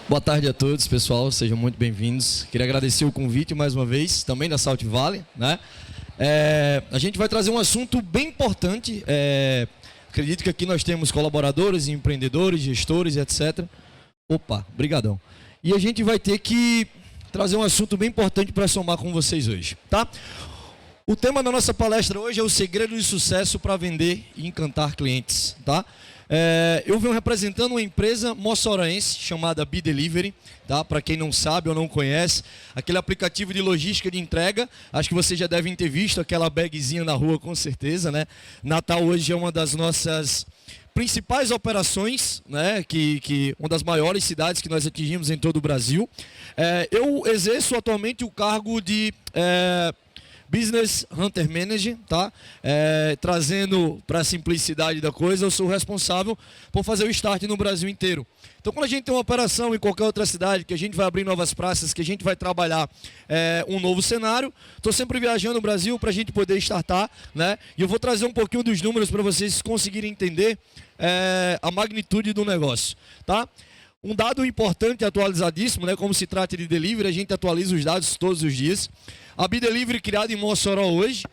Boa tarde a todos, pessoal, sejam muito bem-vindos. Queria agradecer o convite mais uma vez, também da Salt Valley, né? A gente vai trazer um assunto bem importante. Acredito que aqui nós temos colaboradores, empreendedores, gestores, etc. Opa, brigadão. E a gente vai ter que trazer um assunto bem importante para somar com vocês hoje, tá? O tema da nossa palestra hoje é o segredo de sucesso para vender e encantar clientes, tá? Eu venho representando uma empresa moçoroense chamada B-Delivery, tá? Para quem não sabe ou não conhece, aquele aplicativo de logística de entrega, acho que vocês já devem ter visto aquela bagzinha na rua com certeza, né? Natal hoje é uma das nossas principais operações, né? Uma das maiores cidades que nós atingimos em todo o Brasil. Eu exerço atualmente o cargo de Business Hunter Manager, tá? Trazendo para a simplicidade da coisa, eu sou responsável por fazer o start no Brasil inteiro. Então, quando a gente tem uma operação em qualquer outra cidade, que a gente vai abrir novas praças, que a gente vai trabalhar um novo cenário, estou sempre viajando no Brasil para a gente poder startar, né? E eu vou trazer um pouquinho dos números para vocês conseguirem entender a magnitude do negócio, tá? Um dado importante e atualizadíssimo, né? Como se trata de delivery, a gente atualiza os dados todos os dias. A B-Delivery, criada em Mossoró hoje,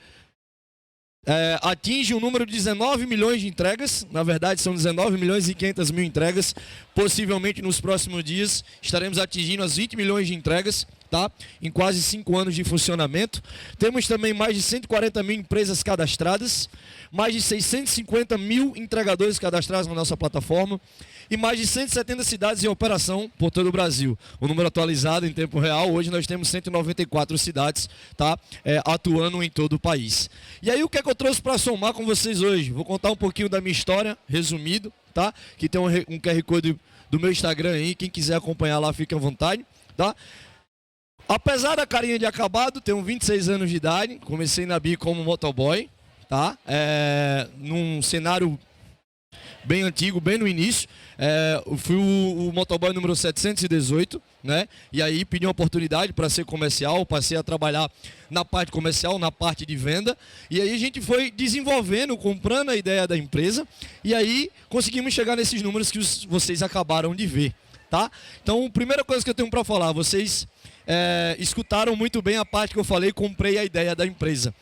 atinge um número de 19 milhões de entregas. Na verdade, são 19 milhões e 500 mil entregas. Possivelmente, nos próximos dias, estaremos atingindo as 20 milhões de entregas, tá? Em quase 5 anos de funcionamento. Temos também mais de 140 mil empresas cadastradas, mais de 650 mil entregadores cadastrados na nossa plataforma e mais de 170 cidades em operação por todo o Brasil. O número atualizado em tempo real, hoje nós temos 194 cidades, tá? Atuando em todo o país. E aí, o que é que eu trouxe para somar com vocês hoje? Vou contar um pouquinho da minha história, resumido, tá? Que tem um QR Code do meu Instagram aí, quem quiser acompanhar lá, fique à vontade, tá? Apesar da carinha de acabado, tenho 26 anos de idade, comecei na BI como motoboy, tá? Num cenário bem antigo, bem no início. Eu fui o motoboy número 718, né? E aí pedi uma oportunidade para ser comercial, passei a trabalhar na parte comercial, na parte de venda. E aí a gente foi desenvolvendo, comprando a ideia da empresa. E aí conseguimos chegar nesses números que vocês acabaram de ver, tá? Então, a primeira coisa que eu tenho para falar, vocês escutaram muito bem a parte que eu falei, comprei a ideia da empresa.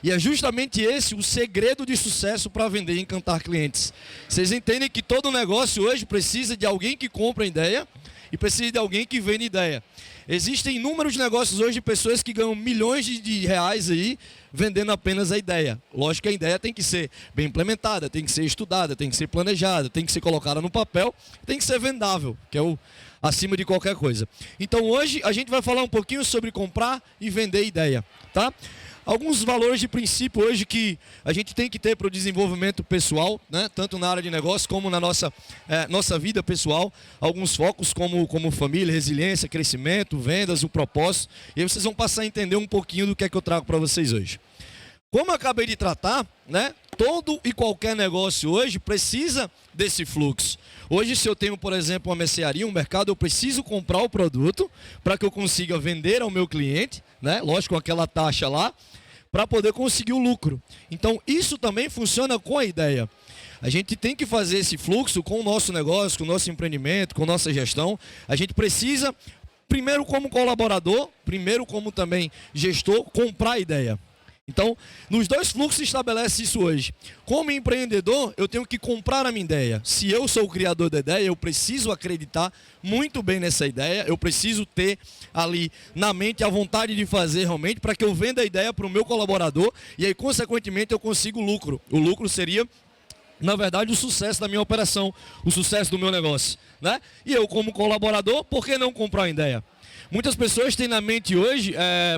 E é justamente esse o segredo de sucesso para vender e encantar clientes. Vocês entendem que todo negócio hoje precisa de alguém que compra a ideia e precisa de alguém que vende ideia. Existem inúmeros negócios hoje de pessoas que ganham milhões de reais aí vendendo apenas a ideia. Lógico que a ideia tem que ser bem implementada, tem que ser estudada, tem que ser planejada, tem que ser colocada no papel, tem que ser vendável, que é o acima de qualquer coisa. Então hoje a gente vai falar um pouquinho sobre comprar e vender ideia, tá? Alguns valores de princípio hoje que a gente tem que ter para o desenvolvimento pessoal, né? Tanto na área de negócio como na nossa vida pessoal. Alguns focos como família, resiliência, crescimento, vendas, o propósito. E aí vocês vão passar a entender um pouquinho do que é que eu trago para vocês hoje. Como eu acabei de tratar, né? Todo e qualquer negócio hoje precisa desse fluxo. Hoje, se eu tenho, por exemplo, uma mercearia, um mercado, eu preciso comprar o produto para que eu consiga vender ao meu cliente, né? Lógico, com aquela taxa lá, para poder conseguir o lucro. Então, isso também funciona com a ideia. A gente tem que fazer esse fluxo com o nosso negócio, com o nosso empreendimento, com a nossa gestão. A gente precisa, primeiro como colaborador, primeiro como também gestor, comprar a ideia. Então, nos dois fluxos se estabelece isso hoje. Como empreendedor, eu tenho que comprar a minha ideia. Se eu sou o criador da ideia, eu preciso acreditar muito bem nessa ideia. Eu preciso ter ali na mente a vontade de fazer realmente para que eu venda a ideia para o meu colaborador e aí, consequentemente, eu consigo lucro. O lucro seria, na verdade, o sucesso da minha operação, o sucesso do meu negócio, né? E eu, como colaborador, por que não comprar uma ideia? Muitas pessoas têm na mente hoje,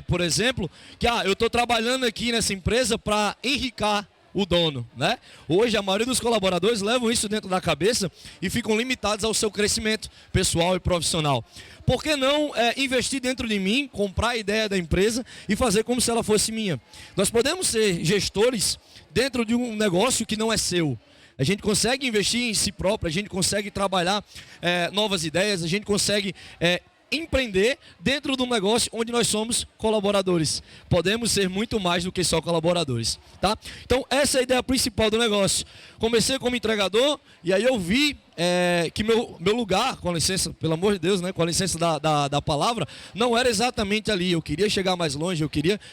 por exemplo, que eu estou trabalhando aqui nessa empresa para enriquecer o dono, né? Hoje a maioria dos colaboradores levam isso dentro da cabeça e ficam limitados ao seu crescimento pessoal e profissional. Por que não investir dentro de mim, comprar a ideia da empresa e fazer como se ela fosse minha? Nós podemos ser gestores dentro de um negócio que não é seu. A gente consegue investir em si próprio, a gente consegue trabalhar novas ideias, a gente consegue empreender dentro de um negócio onde nós somos colaboradores. Podemos ser muito mais do que só colaboradores, tá? Então, essa é a ideia principal do negócio. Comecei como entregador e aí eu vi que meu lugar, com licença, pelo amor de Deus, né, com a licença da palavra, não era exatamente ali. Eu queria chegar mais longe,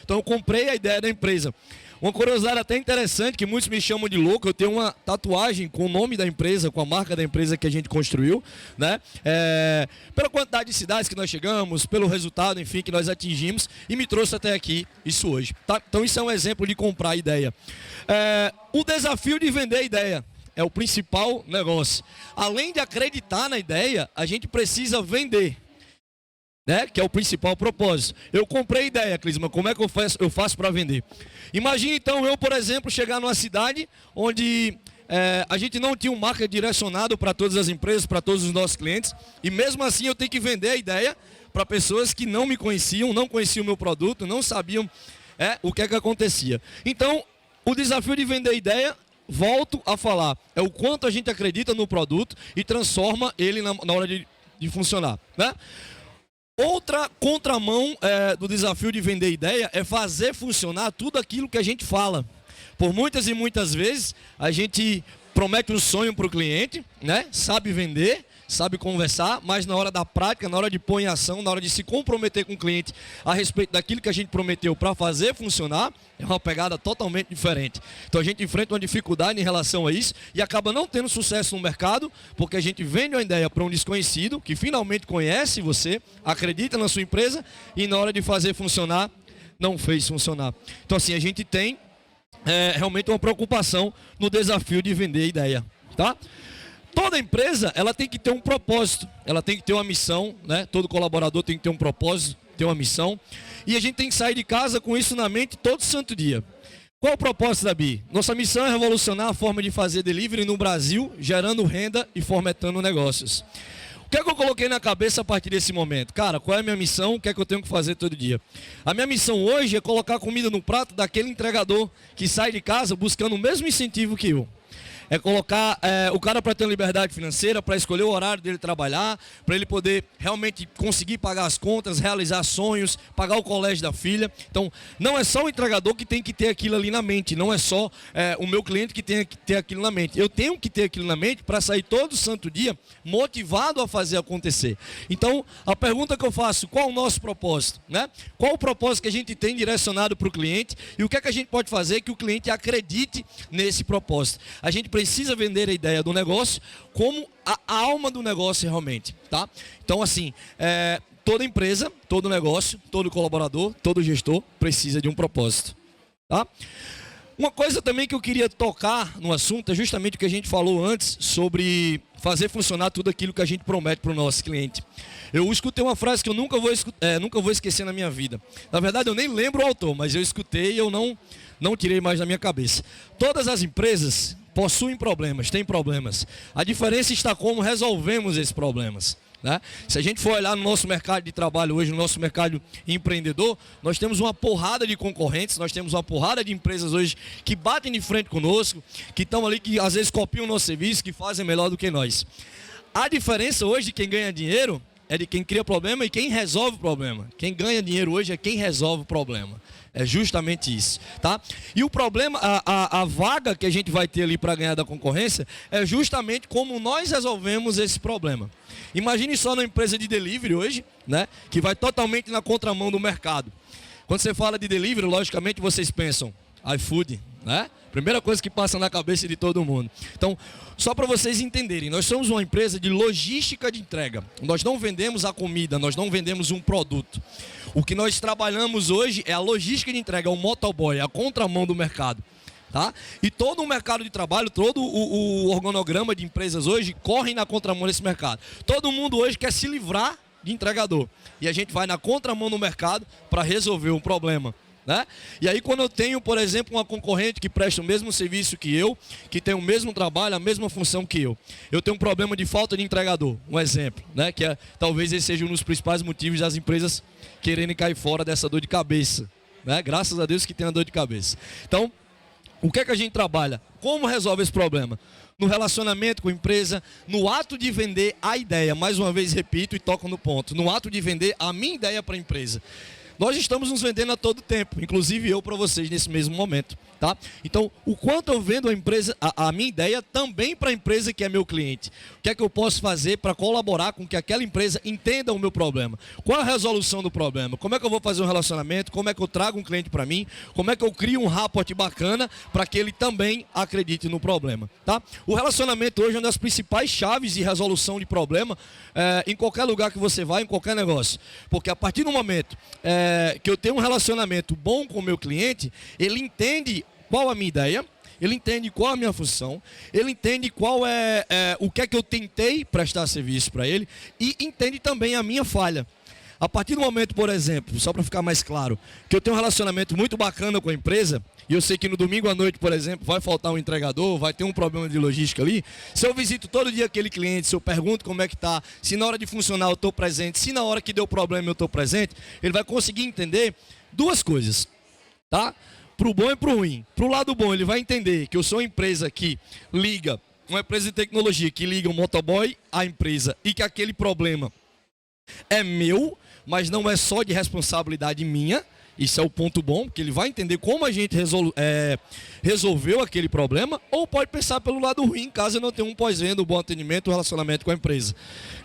então eu comprei a ideia da empresa. Uma curiosidade até interessante, que muitos me chamam de louco, eu tenho uma tatuagem com o nome da empresa, com a marca da empresa que a gente construiu, né? Pela quantidade de cidades que nós chegamos, pelo resultado, enfim, que nós atingimos, e me trouxe até aqui isso hoje. Tá? Então isso é um exemplo de comprar a ideia. O desafio de vender a ideia é o principal negócio. Além de acreditar na ideia, a gente precisa vender. Né? Que é o principal propósito. Eu comprei a ideia, Clisma, como é que eu faço para vender? Imagine então eu, por exemplo, chegar numa cidade onde a gente não tinha um marketing direcionado para todas as empresas, para todos os nossos clientes, e mesmo assim eu tenho que vender a ideia para pessoas que não me conheciam, não conheciam o meu produto, não sabiam o que é que acontecia. Então, o desafio de vender a ideia, volto a falar, é o quanto a gente acredita no produto e transforma ele na hora de funcionar, né? Outra contramão do desafio de vender ideia é fazer funcionar tudo aquilo que a gente fala. Por muitas e muitas vezes, a gente promete um sonho para o cliente, né? Sabe vender, sabe conversar, mas na hora da prática, na hora de pôr em ação, na hora de se comprometer com o cliente a respeito daquilo que a gente prometeu para fazer funcionar, é uma pegada totalmente diferente. Então a gente enfrenta uma dificuldade em relação a isso e acaba não tendo sucesso no mercado, porque a gente vende uma ideia para um desconhecido, que finalmente conhece você, acredita na sua empresa e na hora de fazer funcionar, não fez funcionar. Então assim, a gente tem realmente uma preocupação no desafio de vender ideia, tá? Toda empresa, ela tem que ter um propósito, ela tem que ter uma missão, né? Todo colaborador tem que ter um propósito, ter uma missão, e a gente tem que sair de casa com isso na mente todo santo dia. Qual o propósito da BI? Nossa missão é revolucionar a forma de fazer delivery no Brasil, gerando renda e fomentando negócios. O que é que eu coloquei na cabeça a partir desse momento? Cara, qual é a minha missão? O que é que eu tenho que fazer todo dia? A minha missão hoje é colocar comida no prato daquele entregador que sai de casa buscando o mesmo incentivo que eu. É colocar o cara para ter liberdade financeira, para escolher o horário dele trabalhar, para ele poder realmente conseguir pagar as contas, realizar sonhos, pagar o colégio da filha. Então, não é só o entregador que tem que ter aquilo ali na mente, não é só o meu cliente que tem que ter aquilo na mente. Eu tenho que ter aquilo na mente para sair todo santo dia motivado a fazer acontecer. Então, a pergunta que eu faço, qual o nosso propósito? Né? Qual o propósito que a gente tem direcionado para o cliente e o que é que a gente pode fazer que o cliente acredite nesse propósito? A gente precisa vender a ideia do negócio como a alma do negócio realmente, tá? Então, assim, toda empresa, todo negócio, todo colaborador, todo gestor precisa de um propósito, tá? Uma coisa também que eu queria tocar no assunto é justamente o que a gente falou antes sobre fazer funcionar tudo aquilo que a gente promete para o nosso cliente. Eu escutei uma frase que eu nunca vou esquecer na minha vida. Na verdade, eu nem lembro o autor, mas eu escutei e eu não tirei mais da minha cabeça. Todas as empresas possuem problemas, têm problemas. A diferença está como resolvemos esses problemas, né? Se a gente for olhar no nosso mercado de trabalho hoje, no nosso mercado empreendedor, nós temos uma porrada de concorrentes, nós temos uma porrada de empresas hoje que batem de frente conosco, que estão ali, que às vezes copiam o nosso serviço, que fazem melhor do que nós. A diferença hoje de quem ganha dinheiro é de quem cria problema e quem resolve o problema. Quem ganha dinheiro hoje é quem resolve o problema. É justamente isso, tá? E o problema, a vaga que a gente vai ter ali para ganhar da concorrência é justamente como nós resolvemos esse problema. Imagine só na empresa de delivery hoje, né? Que vai totalmente na contramão do mercado. Quando você fala de delivery, logicamente vocês pensam iFood, né? Primeira coisa que passa na cabeça de todo mundo. Então, só para vocês entenderem, nós somos uma empresa de logística de entrega. Nós não vendemos a comida, nós não vendemos um produto. O que nós trabalhamos hoje é a logística de entrega, é o motoboy, é a contramão do mercado. Tá? E todo o mercado de trabalho, todo o organograma de empresas hoje corre na contramão desse mercado. Todo mundo hoje quer se livrar de entregador. E a gente vai na contramão do mercado para resolver um problema. Né? E aí quando eu tenho, por exemplo, uma concorrente que presta o mesmo serviço que eu, que tem o mesmo trabalho, a mesma função que eu tenho um problema de falta de entregador, um exemplo, né? Que talvez esse seja um dos principais motivos das empresas quererem cair fora dessa dor de cabeça, né? Graças a Deus que tem a dor de cabeça. Então, o que é que a gente trabalha? Como resolve esse problema? No relacionamento com a empresa, no ato de vender a ideia, mais uma vez repito e toco no ponto, no ato de vender a minha ideia para a empresa. Nós estamos nos vendendo a todo tempo, inclusive eu para vocês nesse mesmo momento, tá? Então, o quanto eu vendo a empresa, a minha ideia também para a empresa que é meu cliente. O que é que eu posso fazer para colaborar com que aquela empresa entenda o meu problema? Qual a resolução do problema? Como é que eu vou fazer um relacionamento? Como é que eu trago um cliente para mim? Como é que eu crio um rapport bacana para que ele também acredite no problema, tá? O relacionamento hoje é uma das principais chaves de resolução de problema em qualquer lugar que você vai, em qualquer negócio. Porque a partir do momento que eu tenho um relacionamento bom com o meu cliente, ele entende qual a minha ideia, ele entende qual a minha função, ele entende qual o que é que eu tentei prestar serviço para ele e entende também a minha falha. A partir do momento, por exemplo, só para ficar mais claro, que eu tenho um relacionamento muito bacana com a empresa, e eu sei que no domingo à noite, por exemplo, vai faltar um entregador, vai ter um problema de logística ali, se eu visito todo dia aquele cliente, se eu pergunto como é que está, se na hora de funcionar eu estou presente, se na hora que deu problema eu estou presente, ele vai conseguir entender duas coisas, tá? Para o bom e para o ruim. Para o lado bom, ele vai entender que eu sou uma empresa que liga, uma empresa de tecnologia que liga o motoboy à empresa e que aquele problema é meu, mas não é só de responsabilidade minha. Isso é o ponto bom, porque ele vai entender como a gente resolveu aquele problema, ou pode pensar pelo lado ruim, caso eu não tenha um pós-venda, um bom atendimento, um relacionamento com a empresa.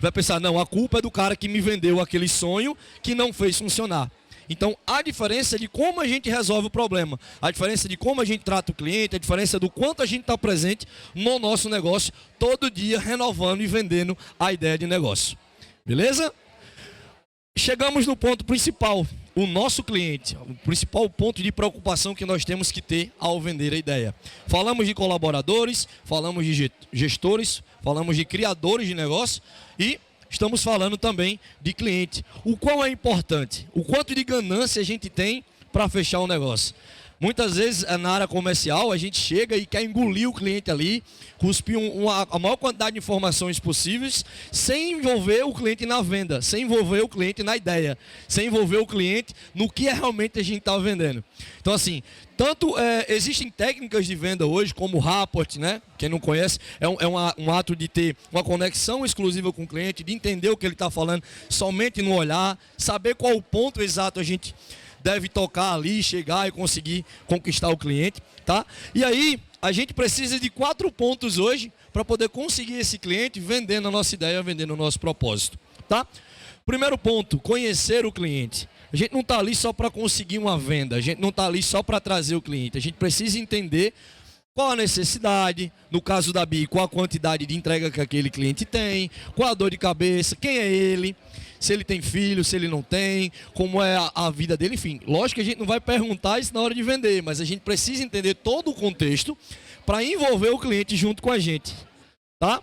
Vai pensar, não, a culpa é do cara que me vendeu aquele sonho que não fez funcionar. Então, a diferença é de como a gente resolve o problema, a diferença de como a gente trata o cliente, a diferença do quanto a gente está presente no nosso negócio, todo dia renovando e vendendo a ideia de negócio. Beleza? Chegamos no ponto principal, o nosso cliente, o principal ponto de preocupação que nós temos que ter ao vender a ideia. Falamos de colaboradores, falamos de gestores, falamos de criadores de negócio e estamos falando também de cliente. O qual é importante? O quanto de ganância a gente tem para fechar um negócio. Muitas vezes na área comercial a gente chega e quer engolir o cliente ali, cuspir a maior quantidade de informações possíveis, sem envolver o cliente na venda, sem envolver o cliente na ideia, sem envolver o cliente no que realmente a gente está vendendo. Então assim, existem técnicas de venda hoje, como o rapport, né? Quem não conhece, um ato de ter uma conexão exclusiva com o cliente, de entender o que ele está falando somente no olhar, saber qual o ponto exato a gente deve tocar ali, chegar e conseguir conquistar o cliente, tá? E aí, a gente precisa de 4 pontos hoje para poder conseguir esse cliente vendendo a nossa ideia, vendendo o nosso propósito, tá? Primeiro ponto, conhecer o cliente. A gente não está ali só para conseguir uma venda, a gente não está ali só para trazer o cliente, a gente precisa entender qual a necessidade, no caso da BI, qual a quantidade de entrega que aquele cliente tem, qual a dor de cabeça, quem é ele, se ele tem filho, se ele não tem, como é a vida dele, enfim. Lógico que a gente não vai perguntar isso na hora de vender, mas a gente precisa entender todo o contexto para envolver o cliente junto com a gente, tá?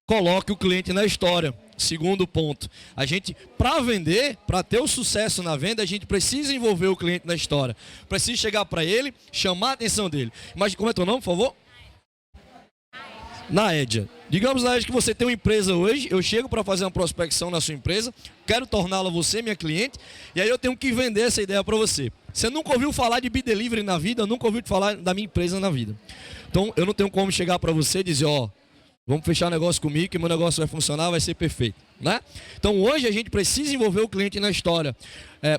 Coloque o cliente na história. Segundo ponto, a gente, para vender, para ter o sucesso na venda, a gente precisa envolver o cliente na história. Precisa chegar para ele, chamar a atenção dele. Mas como é teu nome, por favor? Naédia. Digamos, Naédia, que você tem uma empresa hoje, eu chego para fazer uma prospecção na sua empresa, quero torná-la você minha cliente, e aí eu tenho que vender essa ideia para você. Você nunca ouviu falar de B-Delivery na vida, nunca ouviu falar da minha empresa na vida. Então, eu não tenho como chegar para você e dizer, ó, vamos fechar negócio comigo, que meu negócio vai funcionar, vai ser perfeito, né? Então hoje a gente precisa envolver o cliente na história,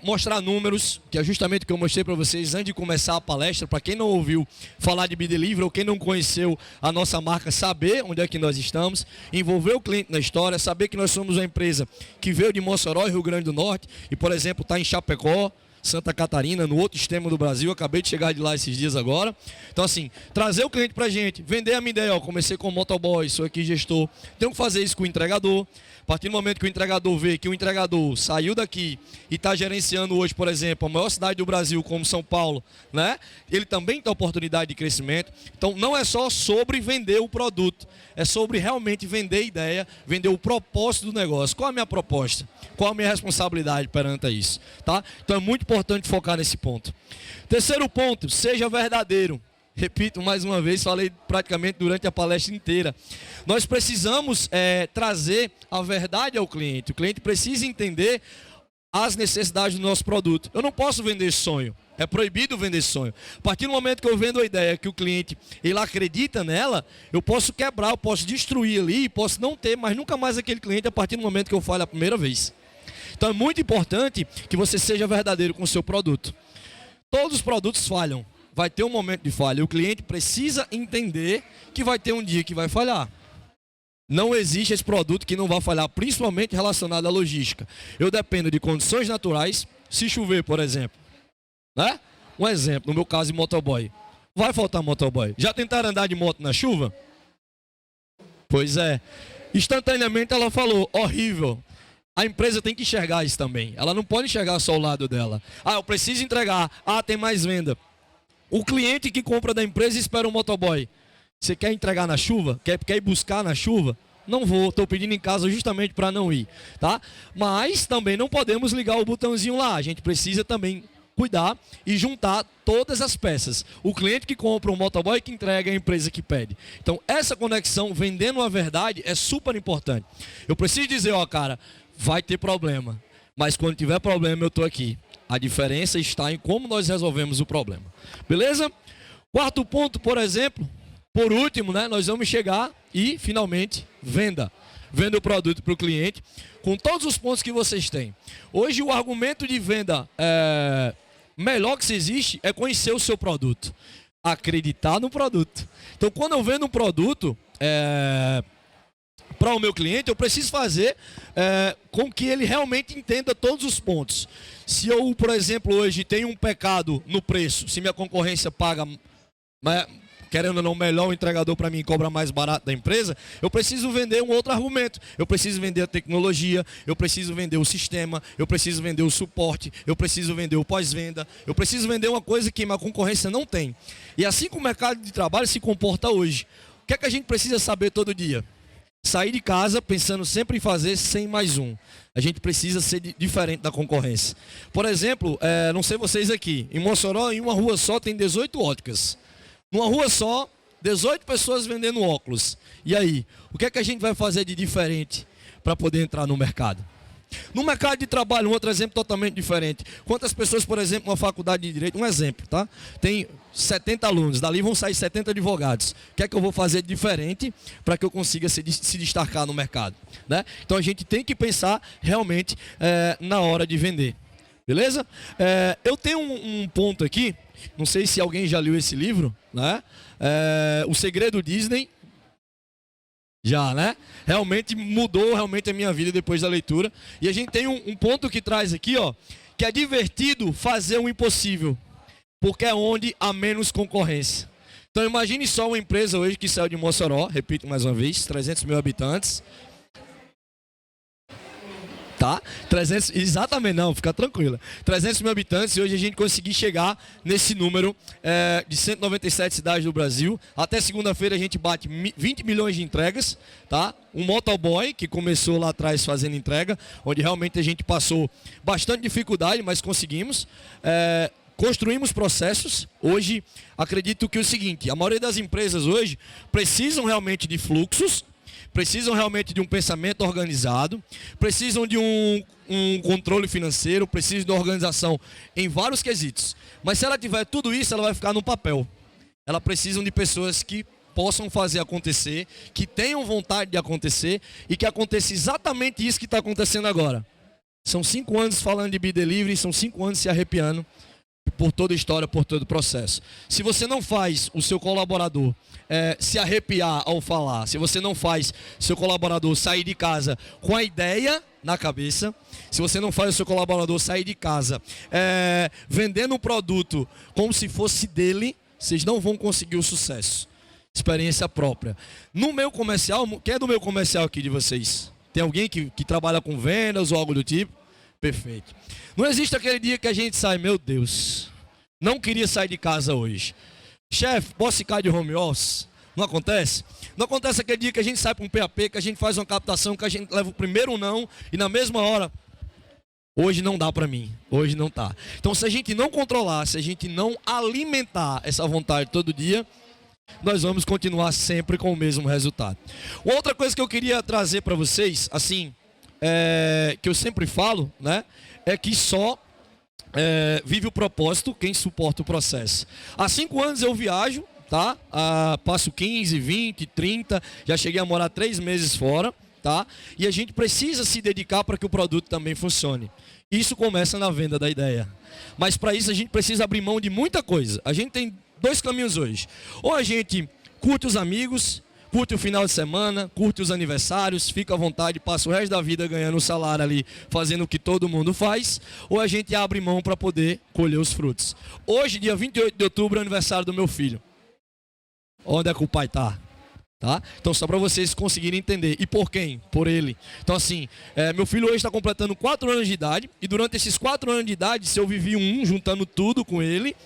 mostrar números, que é justamente o que eu mostrei para vocês antes de começar a palestra, para quem não ouviu falar de B-Delivery ou quem não conheceu a nossa marca, saber onde é que nós estamos, envolver o cliente na história, saber que nós somos uma empresa que veio de Mossoró, Rio Grande do Norte, e por exemplo está em Chapecó, Santa Catarina, no outro extremo do Brasil, acabei de chegar de lá esses dias agora. Então assim, trazer o cliente pra gente, vender a minha ideia, ó, comecei com motoboy, sou aqui gestor, tenho que fazer isso com o entregador. A partir do momento que o entregador vê que o entregador saiu daqui e está gerenciando hoje, por exemplo, a maior cidade do Brasil, como São Paulo, né? Ele também tem oportunidade de crescimento. Então não é só sobre vender o produto, é sobre realmente vender a ideia, vender o propósito do negócio. Qual a minha proposta? Qual a minha responsabilidade perante isso? Tá? Então é muito importante focar nesse ponto. Terceiro ponto, seja verdadeiro. Repito mais uma vez, falei praticamente durante a palestra inteira. Nós precisamos trazer a verdade ao cliente. O cliente precisa entender as necessidades do nosso produto. Eu não posso vender sonho. É proibido vender sonho. A partir do momento que eu vendo a ideia que o cliente ele acredita nela, eu posso quebrar, eu posso destruir ali, posso não ter, mas nunca mais aquele cliente a partir do momento que eu falho a primeira vez. Então é muito importante que você seja verdadeiro com o seu produto. Todos os produtos falham, vai ter um momento de falha. O cliente precisa entender que vai ter um dia que vai falhar. Não existe esse produto que não vai falhar, principalmente relacionado à logística. Eu dependo de condições naturais, se chover, por exemplo. Né? Um exemplo, no meu caso de motoboy. Vai faltar motoboy. Já tentaram andar de moto na chuva? Pois é. Instantaneamente ela falou, horrível. A empresa tem que enxergar isso também. Ela não pode enxergar só o lado dela. Ah, eu preciso entregar. Ah, tem mais venda. O cliente que compra da empresa espera um motoboy. Você quer entregar na chuva? Quer ir buscar na chuva? Não vou, estou pedindo em casa justamente para não ir, tá? Mas também não podemos ligar o botãozinho lá. A gente precisa também cuidar e juntar todas as peças. O cliente que compra um motoboy que entrega a empresa que pede. Então, essa conexão, vendendo a verdade, é super importante. Eu preciso dizer, ó, cara, vai ter problema. Mas quando tiver problema, eu estou aqui. A diferença está em como nós resolvemos o problema. Beleza? Quarto ponto, por exemplo, por último, né, nós vamos chegar e, finalmente, venda. Venda o produto para o cliente com todos os pontos que vocês têm. Hoje, o argumento de venda melhor que se existe é conhecer o seu produto. Acreditar no produto. Então, quando eu vendo um produto para o meu cliente, eu preciso fazer com que ele realmente entenda todos os pontos. Se eu, por exemplo, hoje tenho um pecado no preço, se minha concorrência paga, querendo ou não, melhor o entregador para mim cobra mais barato da empresa, eu preciso vender um outro argumento. Eu preciso vender a tecnologia, eu preciso vender o sistema, eu preciso vender o suporte, eu preciso vender o pós-venda, eu preciso vender uma coisa que minha concorrência não tem. E assim como o mercado de trabalho se comporta hoje, o que é que a gente precisa saber todo dia? Sair de casa pensando sempre em fazer 100 mais 1. A gente precisa ser diferente da concorrência. Por exemplo, não sei vocês aqui, em Mossoró, em uma rua só tem 18 óticas. Numa rua só, 18 pessoas vendendo óculos. E aí, o que é que a gente vai fazer de diferente para poder entrar no mercado? No mercado de trabalho, um outro exemplo totalmente diferente. Quantas pessoas, por exemplo, uma faculdade de Direito, um exemplo, tá? Tem 70 alunos, dali vão sair 70 advogados. O que é que eu vou fazer de diferente para que eu consiga se destacar no mercado? Né? Então a gente tem que pensar realmente na hora de vender. Beleza? Eu tenho um ponto aqui, não sei se alguém já leu esse livro, né? O Segredo Disney. Já, né? Realmente mudou a minha vida depois da leitura. E a gente tem um ponto que traz aqui, ó, que é divertido fazer o impossível, porque é onde há menos concorrência. Então imagine só uma empresa hoje que saiu de Mossoró, repito mais uma vez, 300 mil habitantes. Tá? 300, exatamente, não, fica tranquila. 300 mil habitantes e hoje a gente conseguir chegar nesse número de 197 cidades do Brasil. Até segunda-feira a gente bate 20 milhões de entregas, tá? Um motoboy que começou lá atrás fazendo entrega, onde realmente a gente passou bastante dificuldade, mas conseguimos. Construímos processos. Hoje, acredito que é o seguinte, a maioria das empresas hoje precisam realmente de fluxos, precisam realmente de um pensamento organizado, precisam de um controle financeiro, precisam de uma organização em vários quesitos. Mas se ela tiver tudo isso, ela vai ficar no papel. Ela precisa de pessoas que possam fazer acontecer, que tenham vontade de acontecer e que aconteça exatamente isso que está acontecendo agora. São 5 anos falando de Be Delivery, são 5 anos se arrepiando por toda a história, por todo o processo. Se você não faz o seu colaborador se arrepiar ao falar, se você não faz seu colaborador sair de casa com a ideia na cabeça, se você não faz o seu colaborador sair de casa vendendo um produto como se fosse dele, vocês não vão conseguir o sucesso. Experiência própria. No meu comercial, quem é do meu comercial aqui de vocês? Tem alguém que trabalha com vendas ou algo do tipo? Perfeito. Não existe aquele dia que a gente sai, meu Deus, não queria sair de casa hoje. Chefe, posso ficar de home office? Não acontece? Não acontece aquele dia que a gente sai para um PAP, que a gente faz uma captação, que a gente leva o primeiro não e na mesma hora, hoje não dá para mim, hoje não tá. Então se a gente não controlar, se a gente não alimentar essa vontade todo dia, nós vamos continuar sempre com o mesmo resultado. Outra coisa que eu queria trazer para vocês, assim, que eu sempre falo, né, é que só vive o propósito quem suporta o processo. Há 5 anos eu viajo, tá? Passo 15, 20, 30, já cheguei a morar 3 meses fora, tá? E a gente precisa se dedicar para que o produto também funcione. Isso começa na venda da ideia. Mas para isso a gente precisa abrir mão de muita coisa. A gente tem dois caminhos hoje. Ou a gente curte os amigos, curte o final de semana, curte os aniversários, fica à vontade, passa o resto da vida ganhando um salário ali, fazendo o que todo mundo faz, ou a gente abre mão para poder colher os frutos. Hoje, dia 28 de outubro, é aniversário do meu filho. Onde é que o pai está? Tá? Então, só para vocês conseguirem entender. E por quem? Por ele. Então, assim, meu filho hoje está completando 4 anos de idade, e durante esses 4 anos de idade, se eu vivi juntando tudo com ele,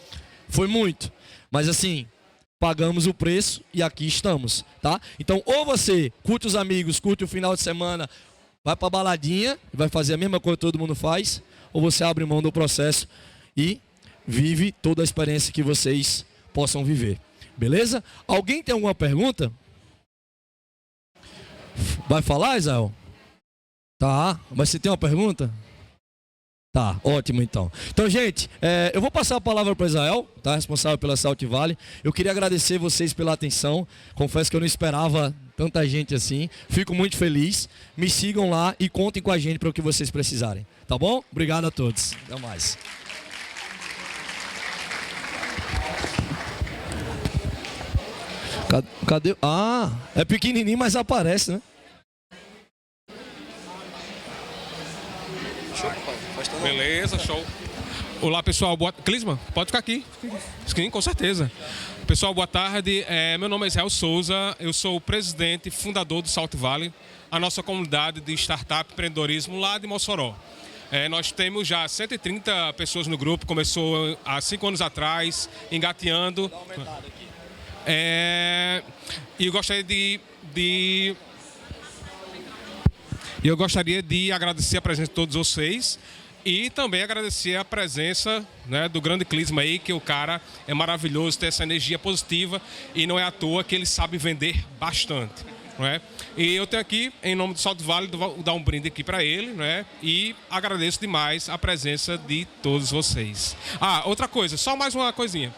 foi muito. Mas assim, pagamos o preço e aqui estamos, tá? Então, ou você curte os amigos, curte o final de semana, vai pra baladinha, vai fazer a mesma coisa que todo mundo faz, ou você abre mão do processo e vive toda a experiência que vocês possam viver. Beleza? Alguém tem alguma pergunta? Vai falar, Israel? Tá, mas você tem uma pergunta? Tá, ótimo então. Então, gente, eu vou passar a palavra para Israel, tá? Responsável pela Salt Valley. Eu queria agradecer vocês pela atenção. Confesso que eu não esperava tanta gente assim. Fico muito feliz. Me sigam lá e contem com a gente para o que vocês precisarem. Tá bom? Obrigado a todos. Até mais. Cadê? Ah, é pequenininho, mas aparece, né? Beleza, show. Olá, pessoal. Clisma, pode ficar aqui. Sim, com certeza. Pessoal, boa tarde. Meu nome é Israel Souza. Eu sou o presidente e fundador do Salt Valley, a nossa comunidade de startup e empreendedorismo lá de Mossoró. Nós temos já 130 pessoas no grupo. Começou há 5 anos atrás, engateando. Dá uma aumentada aqui. E eu gostaria de agradecer a presença de todos vocês e também agradecer a presença, né, do grande Clisma aí, que o cara é maravilhoso, tem essa energia positiva e não é à toa que ele sabe vender bastante. Não é? E eu tenho aqui, em nome do Salt Valley, dar um brinde aqui para ele, né? E agradeço demais a presença de todos vocês. Outra coisa, só mais uma coisinha.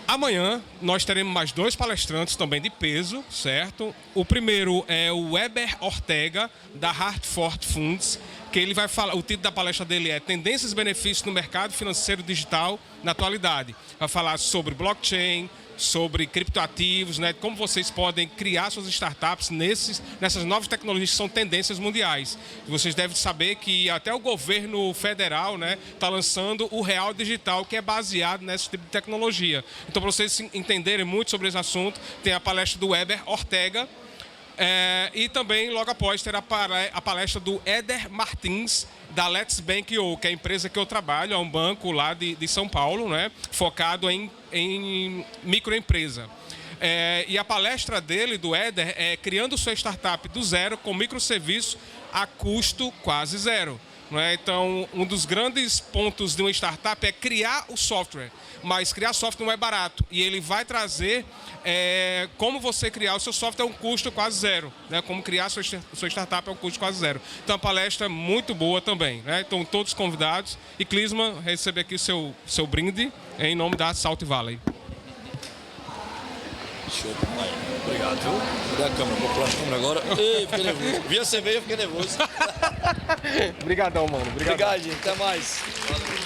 Amanhã nós teremos mais 2 palestrantes também de peso, certo? O primeiro é o Weber Ortega, da Hartford Funds, que ele vai falar, o título da palestra dele é Tendências e Benefícios no Mercado Financeiro Digital na Atualidade. Vai falar sobre blockchain, sobre criptoativos, né? Como vocês podem criar suas startups nessas novas tecnologias que são tendências mundiais. Vocês devem saber que até o governo federal, né, está lançando o Real Digital, que é baseado nesse tipo de tecnologia. Então, para vocês entenderem muito sobre esse assunto, tem a palestra do Weber Ortega, e também, logo após, terá a palestra do Éder Martins, da Let's Bank.io, que é a empresa que eu trabalho, é um banco lá de São Paulo, né, focado em microempresa. E a palestra dele, do Éder, é criando sua startup do zero, com microserviços a custo quase zero. Não é? Então, um dos grandes pontos de uma startup é criar o software, mas criar software não é barato. E ele vai trazer como você criar o seu software a um custo quase zero. Né? Como criar sua startup a um custo quase zero. Então, a palestra é muito boa também. Né? Então, todos convidados. E Clisma, receber aqui o seu brinde em nome da Salt Valley. Show, pai. Obrigado, viu? Cadê a câmera? Vou pular a câmera agora. Ei, fiquei nervoso. Vi a cerveja, fiquei nervoso. Obrigadão, mano. Obrigado, gente. Até mais. Valeu.